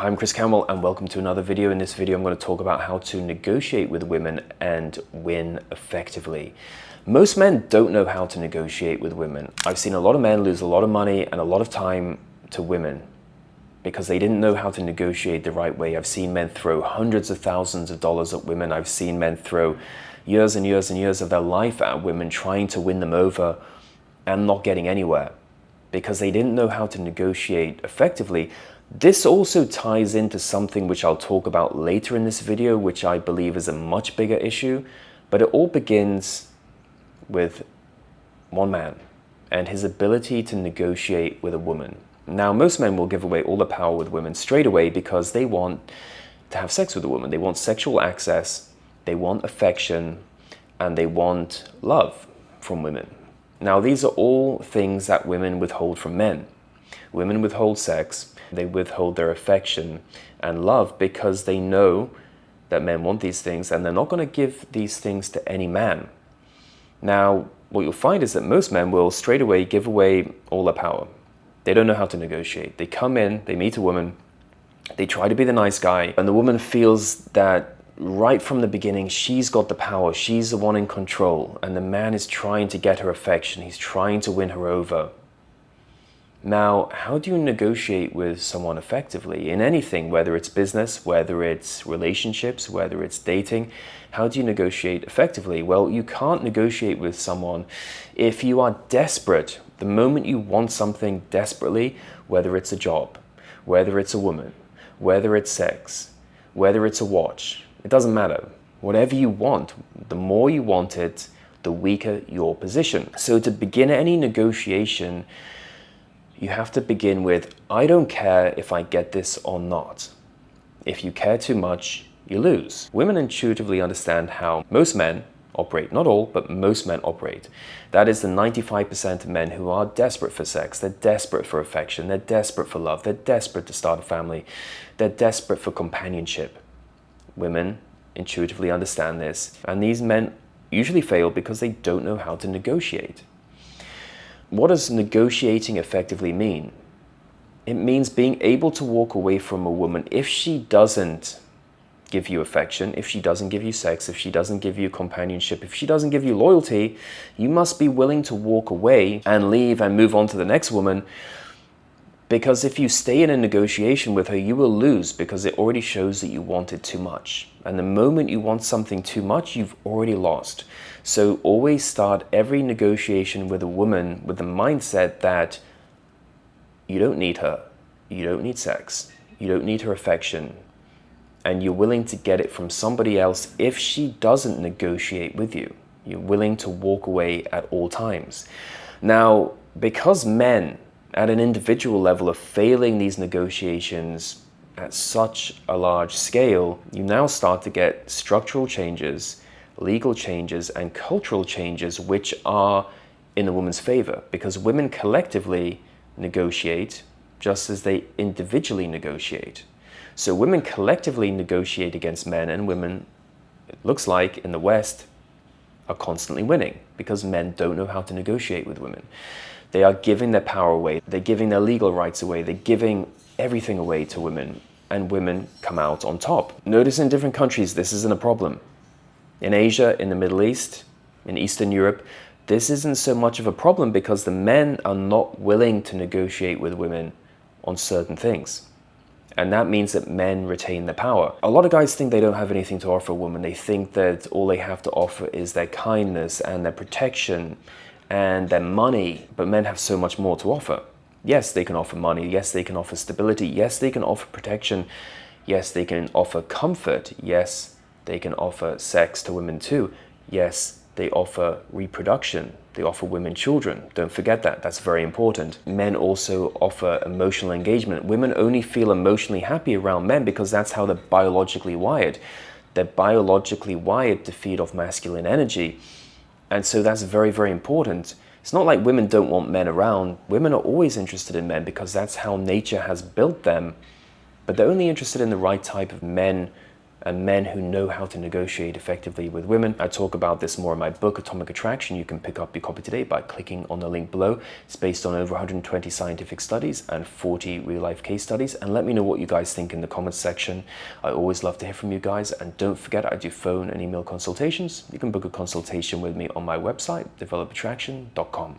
I'm Canwell and welcome to another video. In this video, I'm going to talk about how to negotiate with women and win effectively. Most men don't know how to negotiate with women. I've seen a lot of men lose a lot of money and a lot of time to women because they didn't know how to negotiate the right way. I've seen men throw hundreds of thousands of dollars at women. I've seen men throw years and years and years of their life at women trying to win them over and not getting anywhere because they didn't know how to negotiate effectively. This also ties into something which I'll talk about later in this video, which I believe is a much bigger issue, but it all begins with one man and his ability to negotiate with a woman. Now, most men will give away all the power with women straight away because they want to have sex with a woman. They want sexual access, they want affection, and they want love from women. Now, these are all things that women withhold from men. Women withhold sex, they withhold their affection and love because they know that men want these things and they're not going to give these things to any man. Now, what you'll find is that most men will straight away give away all their power. They don't know how to negotiate. They come in, they meet a woman, they try to be the nice guy, and the woman feels that right from the beginning, she's got the power, she's the one in control, and the man is trying to get her affection, he's trying to win her over. Now, how do you negotiate with someone effectively in anything, whether it's business, whether it's relationships, whether it's dating? How do you negotiate effectively? Well, you can't negotiate with someone if you are desperate. The moment you want something desperately, whether it's a job, whether it's a woman, whether it's sex, whether it's a watch, it doesn't matter. Whatever you want, the more you want it, the weaker your position. So to begin any negotiation, you have to begin with, I don't care if I get this or not. If you care too much, you lose. Women intuitively understand how most men operate. Not all, but most men operate. That is the 95% of men who are desperate for sex. They're desperate for affection. They're desperate for love. They're desperate to start a family. They're desperate for companionship. Women intuitively understand this. And these men usually fail because they don't know how to negotiate. What does negotiating effectively mean? It means being able to walk away from a woman if she doesn't give you affection, if she doesn't give you sex, if she doesn't give you companionship, if she doesn't give you loyalty. You must be willing to walk away and leave and move on to the next woman, because if you stay in a negotiation with her, you will lose because it already shows that you wanted too much. And the moment you want something too much, you've already lost. So always start every negotiation with a woman with the mindset that you don't need her, you don't need sex, you don't need her affection, and you're willing to get it from somebody else if she doesn't negotiate with you. You're willing to walk away at all times. Now, because men at an individual level are failing these negotiations at such a large scale, you now start to get structural changes, legal changes, and cultural changes which are in the woman's favor, because women collectively negotiate just as they individually negotiate. So women collectively negotiate against men, and women, it looks like in the West, are constantly winning because men don't know how to negotiate with women. They are giving their power away, they're giving their legal rights away, they're giving everything away to women, and women come out on top. Notice in different countries, this isn't a problem. In Asia, in the Middle East, in Eastern Europe, this isn't so much of a problem because the men are not willing to negotiate with women on certain things. And that means that men retain their power. A lot of guys think they don't have anything to offer a woman. They think that all they have to offer is their kindness and their protection and their money, but men have so much more to offer. Yes, they can offer money. Yes, they can offer stability. Yes, they can offer protection. Yes, they can offer comfort. Yes, they can offer sex to women too. Yes, they offer reproduction. They offer women children. Don't forget that. That's very important. Men also offer emotional engagement. Women only feel emotionally happy around men because that's how they're biologically wired. They're biologically wired to feed off masculine energy. And so that's very, very important. It's not like women don't want men around. Women are always interested in men because that's how nature has built them. But they're only interested in the right type of men and men who know how to negotiate effectively with women. I talk about this more in my book, Atomic Attraction. You can pick up your copy today by clicking on the link below. It's based on over 120 scientific studies and 40 real-life case studies. And let me know what you guys think in the comments section. I always love to hear from you guys. And don't forget, I do phone and email consultations. You can book a consultation with me on my website, develofattraction.com.